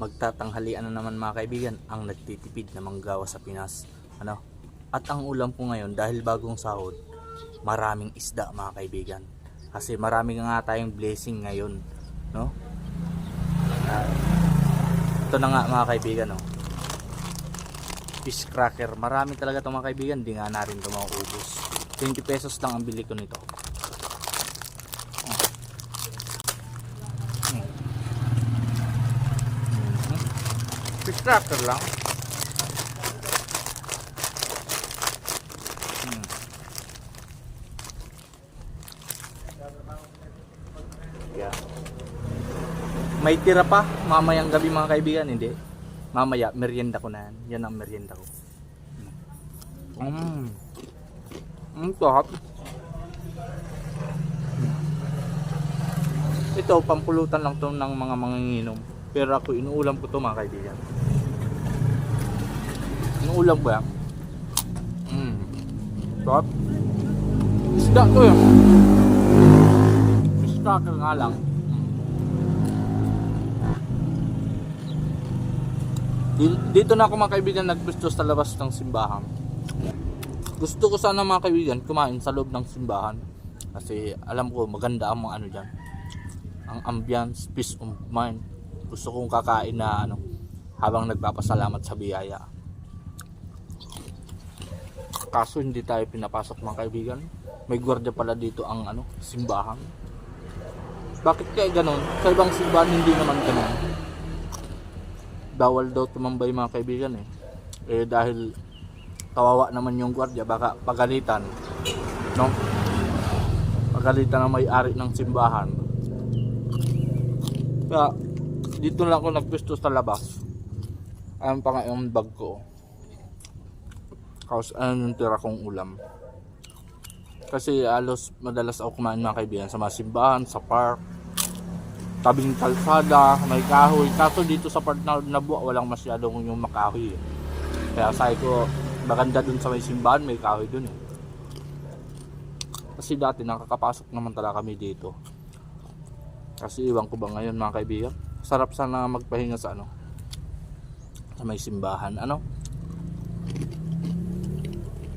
Magtatanghalian na naman mga kaibigan ang nagtitipid na manggawa sa Pinas. At ang ulam ko ngayon dahil bagong sahod, maraming isda mga kaibigan. Kasi marami nga tayong blessing ngayon, no? Ah, ito na nga mga kaibigan, no. Fish cracker, marami talaga ito mga kaibigan, di nga na rin ito mauubos. 20 pesos lang ang bili ko nito. Fish cracker lang. Yeah. May tira pa mamayang gabi mga kaibigan, hindi. Mamaya merienda ko na yan. Yan ang merienda ko. Sarap. Ito pampulutan lang to ng mga manginginom. Pero ako inuulam ko to mga kaibigan. Inuulam ko yan. Sarap. Isda to yun. Isda ka nga lang. Dito na ako mga kaibigan nagpwesto sa labas ng simbahan. Gusto ko sana mga kaibigan kumain sa loob ng simbahan. Kasi alam ko maganda ang mga ano dyan. Ang ambience, peace of mind. Gusto kong kakain na habang nagpapasalamat sa biyaya. Kaso hindi tayo pinapasok mga kaibigan. May gwardiya pala dito ang simbahan. Bakit kaya ganun? Sa ibang simbahan hindi naman ganun. Bawal daw tumambay mga kaibigan dahil kawawa naman yung gwardiya, baka pagalitan, no? Pagalitan ang may-ari ng simbahan. Kaya dito lang ako nagpwesto sa labas. Ayan pa nga yung bag ko. Kasi yung tira kong ulam. Kasi alos madalas ako kumain mga kaibigan sa mga simbahan, sa park, tabing kalsada, may kahoy. Kaso dito sa part na nabuo, walang masyadong yung makahoy. Kaya sabi ko, maganda dun sa may simbahan, may kahoy dun Kasi dati nakakapasok naman talaga kami dito. Kasi iwan ko ba ngayon mga kaibigan, sarap sana magpahinga sa sa may simbahan.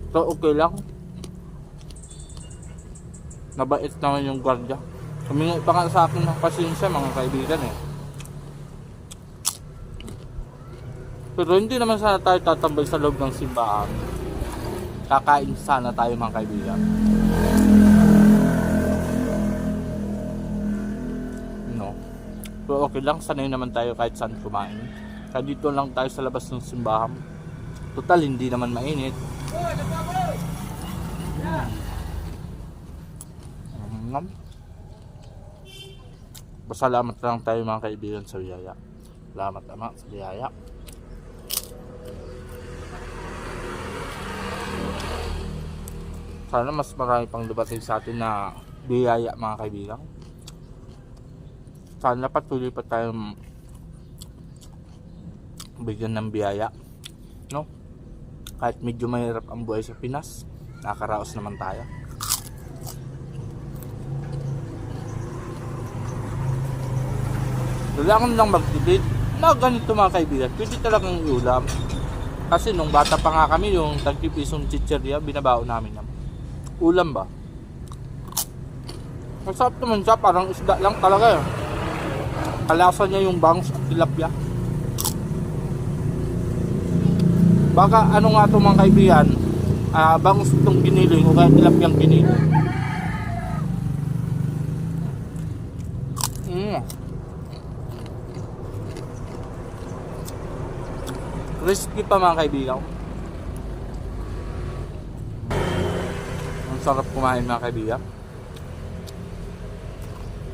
So okay lang. Nabait naman yung gwardiya. Humingi pa nga sa akin ng pasensya mga kaibigan Pero hindi naman sana tayo tatambay sa loob ng simbahan. Kakain sana tayo mga kaibigan. No. Pero okay lang, sanay naman tayo kahit saan kumain. Kaya dito lang tayo sa labas ng simbahan. Total hindi naman mainit. Pasalamat lang tayo mga kaibigan sa biyaya. Salamat Ama sa biyaya. Sana mas marami pang dumating sa atin na biyaya mga kaibigan. Sana patuloy pa tayong bigyan ng biyaya, no? Kahit medyo mahirap ang buhay sa Pinas, nakakaraos naman tayo. Kailangan lang mag-debate na ganito mga kaibigan. Pwede talagang iulam. Kasi nung bata pa nga kami, yung tagpipisong chicherya, binabaon namin yan. Ulam ba? Masarap naman siya, parang isda lang talaga Kalasa niya yung bangus at tilapia. Baka nga ito mga kaibigan, bangus itong giniling o kaya tilapyang giniling. Crispy pa mga kaibigan. Ang sarap kumain mga kaibigan.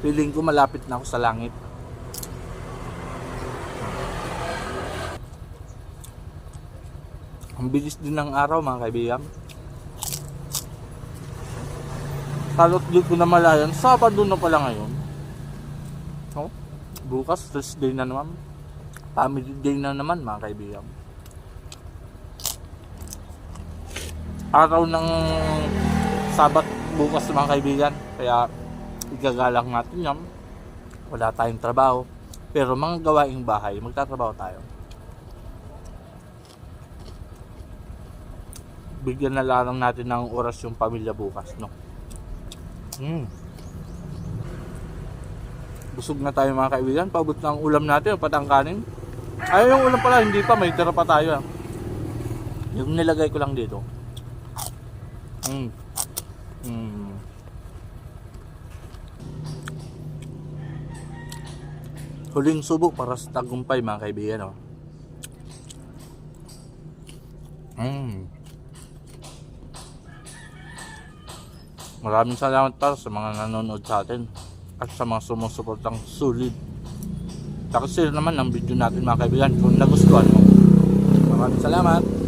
Feeling ko malapit na ako sa langit. Ang bilis din ng araw mga kaibigan. Halot di ko na malayan, Sabado na pala ngayon. Bukas Thursday na naman. Family day na naman mga kaibigan. Araw ng Sabat bukas mga kaibigan. Kaya igagalang natin yan. Wala tayong trabaho. Pero mga gawaing bahay, magtatrabaho tayo. Bigyan na lang natin ng oras yung pamilya bukas, no? Busog na tayo mga kaibigan. Paabot na ang ulam natin, patang kanin. Ay, yung ulam pala, hindi pa, may tira pa tayo. Yung nilagay ko lang dito. Huling subok para sa tagumpay mga kaibigan, oh. Maraming salamat para sa mga nanonood sa atin at sa mga sumusuportang sulit. Share naman ang video natin mga kaibigan kung nagustuhan mo. Maraming salamat.